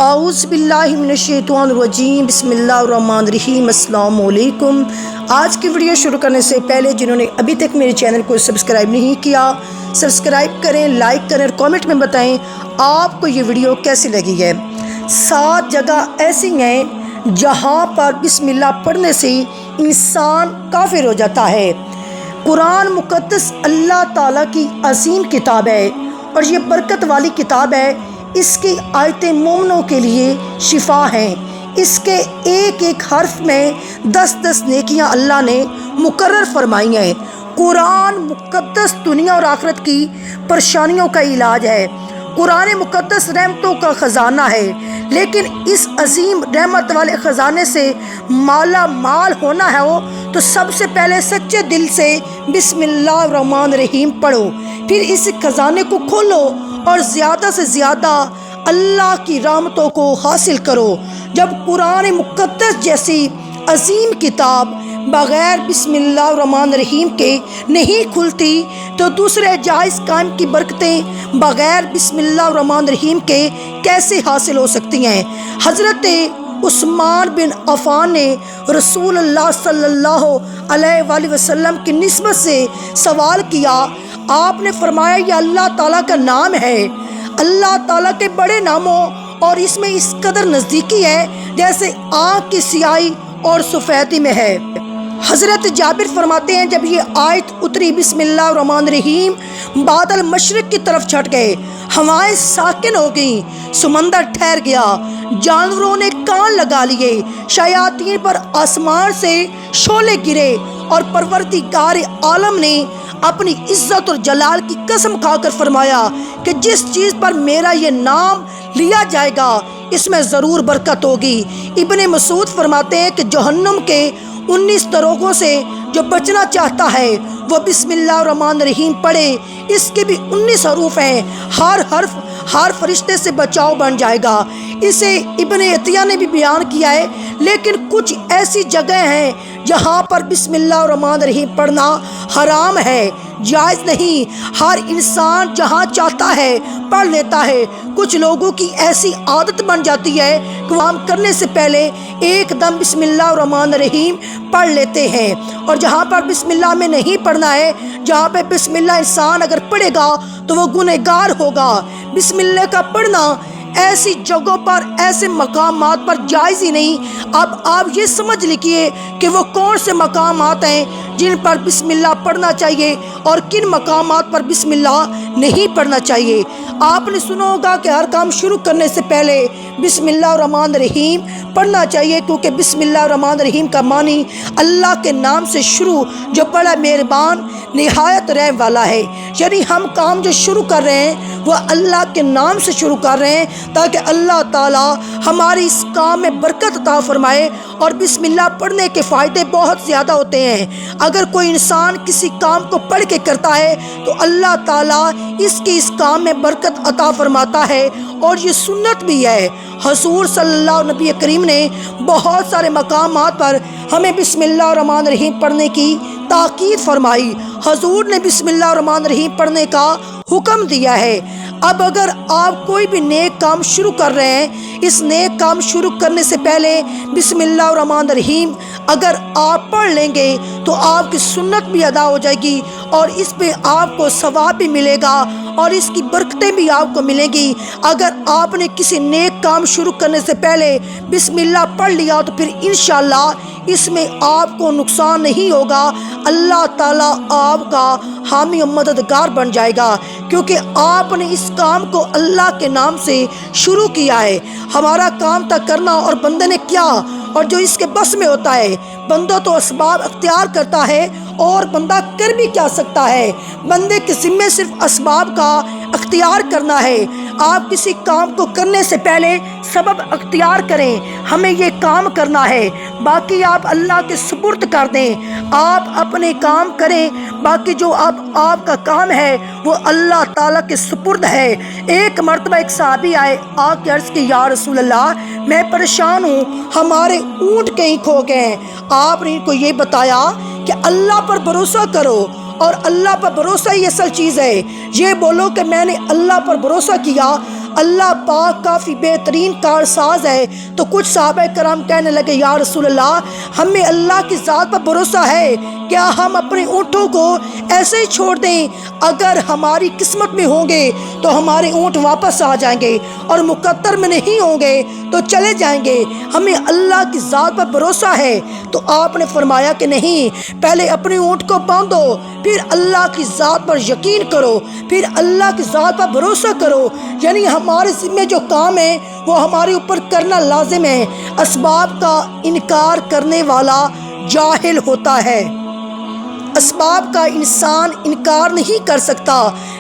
اعوذ باللہ من الشیطان الرجیم، بسم اللہ الرحمن الرحیم۔ السلام علیکم۔ آج کی ویڈیو شروع کرنے سے پہلے جنہوں نے ابھی تک میرے چینل کو سبسکرائب نہیں کیا، سبسکرائب کریں، لائک کریں اور کامنٹ میں بتائیں آپ کو یہ ویڈیو کیسی لگی ہے۔ 7 جگہ ایسی ہیں جہاں پر بسم اللہ پڑھنے سے انسان کافر ہو جاتا ہے۔ قرآن مقدس اللہ تعالیٰ کی عظیم کتاب ہے اور یہ برکت والی کتاب ہے۔ اس کی آیتیں مومنوں کے لیے شفا ہیں۔ اس کے ایک ایک حرف میں 10 نیکیاں اللہ نے مقرر فرمائی ہیں۔ قرآن مقدس دنیا اور آخرت کی پریشانیوں کا علاج ہے۔ قرآن مقدس رحمتوں کا خزانہ ہے، لیکن اس عظیم رحمت والے خزانے سے مالا مال ہونا ہے تو سب سے پہلے سچے دل سے بسم اللہ الرحمن الرحیم پڑھو، پھر اس خزانے کو کھولو اور زیادہ سے زیادہ اللہ کی رحمتوں کو حاصل کرو۔ جب قرآن مقدس جیسی عظیم کتاب بغیر بسم اللہ الرحمن الرحیم کے نہیں کھلتی تو دوسرے جائز کام کی برکتیں بغیر بسم اللہ الرحمن الرحیم کے کیسے حاصل ہو سکتی ہیں؟ حضرت عثمان بن عفان نے رسول اللہ صلی اللہ علیہ وآلہ وسلم کی نسبت سے سوال کیا۔ آپ نے فرمایا یہ اللہ تعالیٰ کا نام ہے۔ اللہ تعالیٰ کے بڑے ناموں اور اس میں اس قدر نزدیکی ہے جیسے آنکھ کی سیاہی اور سفیدی میں ہے۔ حضرت جابر فرماتے ہیں جب یہ آیت اتری بسم اللہ الرحمن الرحیم، بادل مشرق کی طرف چھٹ گئے، ہوائیں ساکن ہو گئیں، سمندر ٹھہر گیا، جانوروں نے کان لگا لیے، شیاطین پر آسمان سے شعلے گرے اور پروردگار عالم نے اپنی عزت اور جلال کی قسم کھا کر فرمایا کہ جس چیز پر میرا یہ نام لیا جائے گا اس میں ضرور برکت ہوگی۔ ابن مسعود فرماتے ہیں کہ جہنم کے 19 دروغوں سے جو بچنا چاہتا ہے وہ بسم اللہ الرحمن الرحیم پڑھے۔ اس کے بھی 19 حروف ہیں، ہر حرف ہر فرشتے سے بچاؤ بن جائے گا۔ اسے ابن عطیہ نے بھی بیان کیا ہے، لیکن کچھ ایسی جگہیں ہیں جہاں پر بسم اللہ الرحمن الرحیم پڑھنا حرام ہے، جائز نہیں۔ ہر انسان جہاں چاہتا ہے پڑھ لیتا ہے۔ کچھ لوگوں کی ایسی عادت بن جاتی ہے کہ کام کرنے سے پہلے ایک دم بسم اللہ الرحمن الرحیم پڑھ لیتے ہیں، اور جہاں پر بسم اللہ میں نہیں پڑھنا ہے، جہاں پہ بسم اللہ انسان اگر پڑھے گا تو وہ گنہگار ہوگا۔ بسم اللہ کا پڑھنا ایسی جگہوں پر، ایسے مقامات پر جائز ہی نہیں۔ اب آپ یہ سمجھ لیجیے کہ وہ کون سے مقامات ہیں جن پر بسم اللہ پڑھنا چاہیے اور کن مقامات پر بسم اللہ نہیں پڑھنا چاہیے۔ آپ نے سنا ہوگا کہ ہر کام شروع کرنے سے پہلے بسم اللہ الرحمن الرحیم پڑھنا چاہیے، کیونکہ بسم اللہ الرحمن الرحیم کا معنی اللہ کے نام سے شروع، جو بڑا مہربان نہایت رحم والا ہے۔ یعنی ہم کام جو شروع کر رہے ہیں وہ اللہ کے نام سے شروع کر رہے ہیں تاکہ اللہ تعالیٰ ہماری اس کام میں برکت عطا فرمائے۔ اور بسم اللہ پڑھنے کے فائدے بہت زیادہ ہوتے ہیں۔ اگر کوئی انسان کسی کام کو پڑھ کے کرتا ہے تو اللہ تعالیٰ اس کام میں برکت عطا فرماتا ہے، اور یہ سنت بھی ہے۔ حضور صلی اللہ علیہ نبی کریم نے بہت سارے مقامات پر ہمیں بسم اللہ الرحمن الرحیم پڑھنے کی تاکید فرمائی۔ حضور نے بسم اللہ الرحمن الرحیم پڑھنے کا حکم دیا ہے۔ اب اگر آپ کوئی بھی نیک کام شروع کر رہے ہیں، اس نیک کام شروع کرنے سے پہلے بسم اللہ الرحمن الرحیم اگر آپ پڑھ لیں گے تو آپ کی سنت بھی ادا ہو جائے گی، اور اس پہ آپ کو ثواب بھی ملے گا اور اس کی برکتیں بھی آپ کو ملیں گی۔ اگر آپ نے کسی نیک کام شروع کرنے سے پہلے بسم اللہ پڑھ لیا تو پھر انشاءاللہ اس میں آپ کو نقصان نہیں ہوگا، اللہ تعالیٰ آپ کا حامی و مددگار بن جائے گا، کیونکہ آپ نے اس کام کو اللہ کے نام سے شروع کیا ہے۔ ہمارا کام تھا کرنا اور بندے نے کیا، اور جو اس کے بس میں ہوتا ہے، بندہ تو اسباب اختیار کرتا ہے اور بندہ کر بھی کیا سکتا ہے۔ بندے کے ذمے صرف اسباب کا اختیار کرنا ہے۔ آپ کسی کام کو کرنے سے پہلے سبب اختیار کریں، ہمیں یہ کام کرنا ہے، باقی آپ اللہ کے سپرد کر دیں۔ آپ اپنے کام کریں، باقی جو آپ کا کام ہے وہ اللہ تعالیٰ کے سپرد ہے۔ ایک مرتبہ ایک صحابی آئے، آ کے عرض کی یا رسول اللہ میں پریشان ہوں، ہمارے اونٹ کہیں کھو گئے ہیں۔ آپ نے ان کو یہ بتایا کہ اللہ پر بھروسہ کرو، اور اللہ پر بھروسہ ہی اصل چیز ہے۔ یہ بولو کہ میں نے اللہ پر بھروسہ کیا، اللہ پاک کافی بہترین کارساز ہے۔ تو کچھ صحابہ کرام کہنے لگے یا رسول اللہ ہمیں اللہ کی ذات پر بھروسہ ہے، کیا ہم اپنے اونٹوں کو ایسے ہی چھوڑ دیں؟ اگر ہماری قسمت میں ہوں گے تو ہمارے اونٹ واپس آ جائیں گے، اور مقدر میں نہیں ہوں گے تو چلے جائیں گے، ہمیں اللہ کی ذات پر بھروسہ ہے۔ تو آپ نے فرمایا کہ نہیں، پہلے اپنے اونٹ کو باندھو، پھر اللہ کی ذات پر یقین کرو، پھر اللہ کی ذات پر بھروسہ کرو۔ یعنی ہمارے ذمہ جو کام ہے وہ ہمارے اوپر کرنا لازم ہے۔ اسباب کا انکار کرنے والا جاہل ہوتا ہے۔ اسباب کا انسان انکار نہیں کر سکتا۔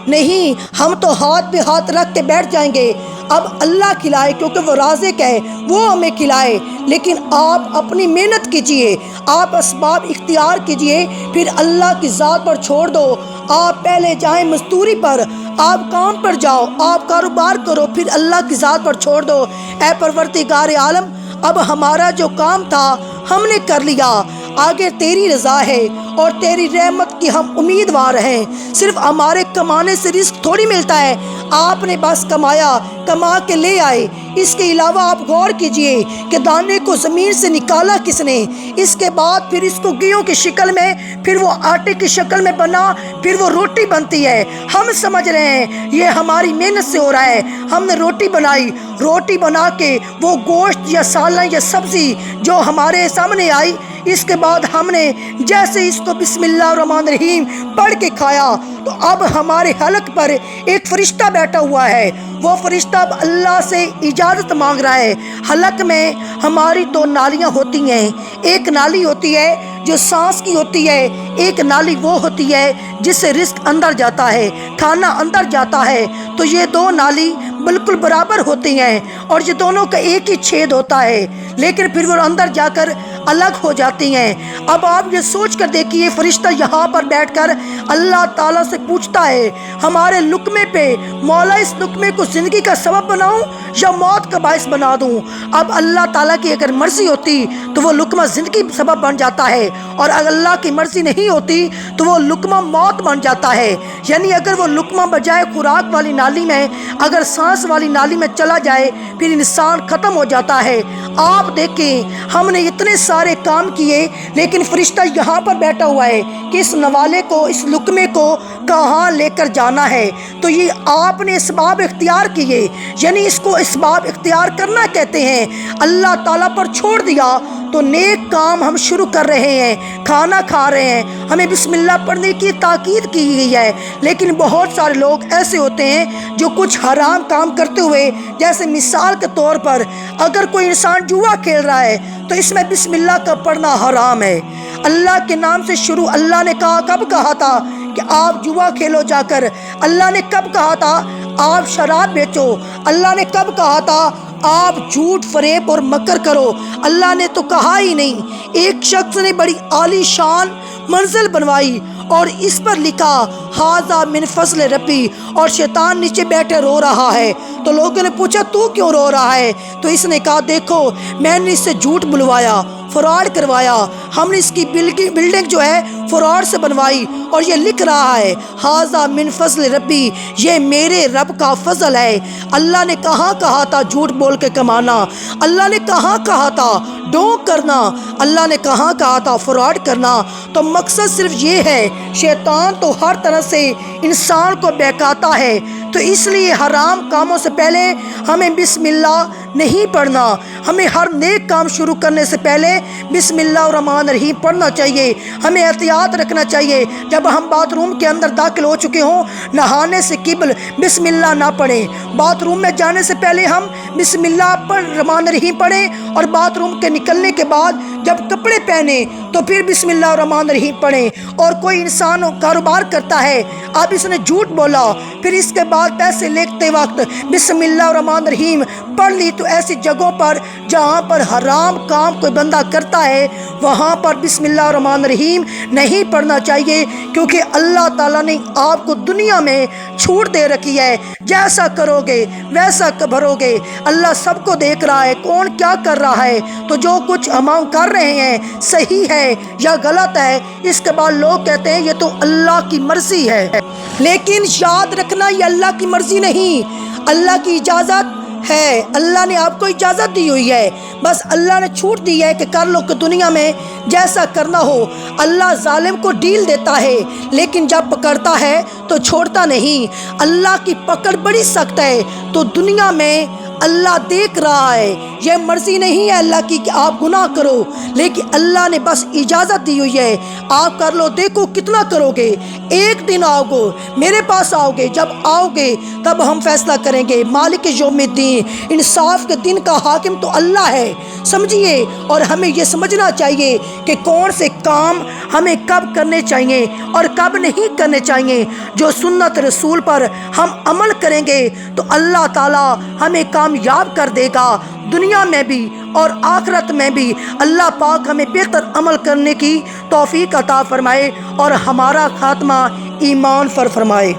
نہیں، ہم تو ہاتھ پہ ہاتھ رکھ کے بیٹھ جائیں گے، اب اللہ کھلائے کیونکہ وہ رازق ہے، وہ ہمیں کھلائے۔ لیکن آپ اپنی محنت کیجئے، آپ اسباب اختیار کیجئے، پھر اللہ کی ذات پر چھوڑ دو۔ آپ پہلے جائیں مزدوری پر، آپ کام پر جاؤ، آپ کاروبار کرو، پھر اللہ کی ذات پر چھوڑ دو۔ اے پروردگار عالم، اب ہمارا جو کام تھا ہم نے کر لیا، آگے تیری رضا ہے اور تیری رحمت کی ہم امیدوار ہیں۔ صرف ہمارے کمانے سے رزق تھوڑی ملتا ہے، آپ نے بس کمایا، کما کے لے آئے۔ اس کے علاوہ آپ غور کیجئے کہ دانے کو زمین سے نکالا کس نے، اس کے بعد پھر اس کو گیہوں کی شکل میں، پھر وہ آٹے کی شکل میں بنا، پھر وہ روٹی بنتی ہے۔ ہم سمجھ رہے ہیں یہ ہماری محنت سے ہو رہا ہے، ہم نے روٹی بنائی، روٹی بنا کے وہ گوشت یا سالن یا سبزی جو ہمارے سامنے آئی، اس کے بعد ہم نے جیسے اس کو بسم اللہ الرحمن الرحیم پڑھ کے کھایا تو اب ہمارے حلق پر ایک فرشتہ بیٹھا ہوا ہے۔ وہ فرشتہ اب اللہ سے اجازت مانگ رہا ہے۔ حلق میں ہماری دو نالیاں ہوتی ہیں، ایک نالی ہوتی ہے جو سانس کی ہوتی ہے، ایک نالی وہ ہوتی ہے جس سے رزق اندر جاتا ہے، کھانا اندر جاتا ہے۔ تو یہ دو نالی بالکل برابر ہوتی ہیں اور یہ دونوں کا ایک ہی چھید ہوتا ہے، لیکن پھر وہ اندر جا کر الگ ہو جاتی ہیں۔ اب آپ یہ سوچ کر دیکھیے، فرشتہ یہاں پر بیٹھ کر اللہ تعالیٰ سے پوچھتا ہے ہمارے لقمے پہ، مولا اس لقمے کو زندگی کا سبب بناؤں یا موت کا باعث بنا دوں؟ اب اللہ تعالیٰ کی اگر مرضی ہوتی تو وہ لقمہ زندگی سبب بن جاتا ہے، اور اگر اللہ کی مرضی نہیں ہوتی تو وہ لقمہ موت بن جاتا ہے۔ یعنی اگر وہ لقمہ بجائے خوراک والی نالی میں، اگر سانس والی نالی میں چلا جائے پھر انسان ختم ہو جاتا ہے۔ آپ دیکھیں ہم نے اتنے سارے کام کیے، لیکن فرشتہ یہاں پر بیٹھا ہوا ہے کہ اس نوالے کو، اس لقمے کو کہاں لے کر جانا ہے۔ تو یہ آپ نے اسباب اختیار کیے، یعنی اس کو اسباب اختیار کرنا کہتے ہیں۔ اللہ تعالیٰ پر چھوڑ دیا تو نیک کام ہم شروع کر رہے ہیں، کھانا کھا رہے ہیں، ہمیں بسم اللہ پڑھنے کی تاکید کی گئی ہے، لیکن بہت سارے لوگ ایسے ہوتے ہیں جو کچھ حرام کام کرتے ہوئے، جیسے مثال کے طور پر اگر کوئی انسان جوا کھیل رہا ہے تو اس میں بسم اللہ کا پڑھنا حرام ہے۔ اللہ کے نام سے شروع، اللہ نے کب کہا تھا کہ آپ جوا کھیلو جا کر؟ اللہ نے کب کہا تھا آپ شراب بیچو؟ اللہ نے کب کہا تھا آپ جھوٹ فریب اور مکر کرو؟ اللہ نے تو کہا ہی نہیں۔ ایک شخص نے بڑی عالی شان منزل بنوائی اور اس پر لکھا ھذا من فضل ربی، اور شیطان نیچے بیٹھے رو رہا ہے۔ تو لوگوں نے پوچھا تو کیوں رو رہا ہے؟ تو اس نے کہا دیکھو میں نے اس سے جھوٹ بلوایا، فراڈ کروایا، ہم نے اس کی بلڈنگ جو ہے فراڈ سے بنوائی، اور یہ لکھ رہا ہے ھذا من فضل ربی، یہ میرے رب کا فضل ہے۔ اللہ نے کہاں کہا تھا جھوٹ بول کے کمانا؟ اللہ نے کہاں کہا تھا ڈونک کرنا؟ اللہ نے کہاں کہا تھا فراڈ کرنا؟ تو مقصد صرف یہ ہے، شیطان تو ہر طرح سے انسان کو بہکاتا ہے، تو اس لیے حرام کاموں سے پہلے ہمیں بسم اللہ نہیں پڑھنا۔ ہمیں ہر نیک کام شروع کرنے سے پہلے بسم اللہ الرحمن الرحیم پڑھنا چاہیے۔ ہمیں احتیاط رکھنا چاہیے، جب ہم باتھ روم کے اندر داخل ہو چکے ہوں، نہانے سے قبل بسم اللہ نہ پڑھیں۔ باتھ روم میں جانے سے پہلے ہم بسم اللہ الرحمن الرحیم پڑھیں، اور باتھ روم کے نکلنے کے بعد جب کپڑے پہنے تو پھر بسم اللہ الرحمن الرحیم پڑھیں۔ اور کوئی انسان کاروبار کرتا ہے، اب اس نے جھوٹ بولا، پھر اس کے بعد پیسے لیتے وقت بسم اللہ الرحمن الرحیم پڑھ لی، تو ایسی جگہوں پر جہاں پر حرام کام کوئی بندہ کرتا ہے وہاں پر بسم اللہ الرحمن الرحیم نہیں پڑھنا چاہیے، کیونکہ اللہ تعالیٰ نے آپ کو دنیا میں چھوٹ دے رکھی ہے، جیسا کرو گے ویسا بھرو گے۔ اللہ سب کو دیکھ رہا ہے کون کیا کر رہا ہے، تو جو کچھ ہم کر رہے ہیں صحیح ہے یا غلط ہے، اس کے بعد لوگ کہتے ہیں یہ تو اللہ کی مرضی ہے، لیکن یاد رکھنا یہ اللہ کی مرضی نہیں۔ اللہ کی اجازت ہے، اللہ نے آپ کو اجازت دی ہوئی ہے، بس اللہ نے چھوٹ دی ہے کہ کر لو کہ دنیا میں جیسا کرنا ہو۔ اللہ ظالم کو ڈیل دیتا ہے لیکن جب پکڑتا ہے تو چھوڑتا نہیں۔ اللہ کی پکڑ بڑی سخت ہے، تو دنیا میں اللہ دیکھ رہا ہے، یہ مرضی نہیں ہے اللہ کی کہ آپ گناہ کرو، لیکن اللہ نے بس اجازت دی ہوئی ہے، آپ کر لو، دیکھو کتنا کرو گے۔ ایک دن آؤ گے، میرے پاس آؤ گے، جب آؤ گے تب ہم فیصلہ کریں گے۔ مالک یوم الدین، انصاف کے دن کا حاکم تو اللہ ہے، سمجھیے۔ اور ہمیں یہ سمجھنا چاہیے کہ کون سے کام ہمیں کب کرنے چاہیے اور کب نہیں کرنے چاہیے۔ جو سنت رسول پر ہم عمل کریں گے تو اللہ تعالی ہمیں کامیاب کر دے گا، دنیا میں بھی اور آخرت میں بھی۔ اللہ پاک ہمیں بہتر عمل کرنے کی توفیق عطا فرمائے اور ہمارا خاتمہ ایمان پر فرمائے۔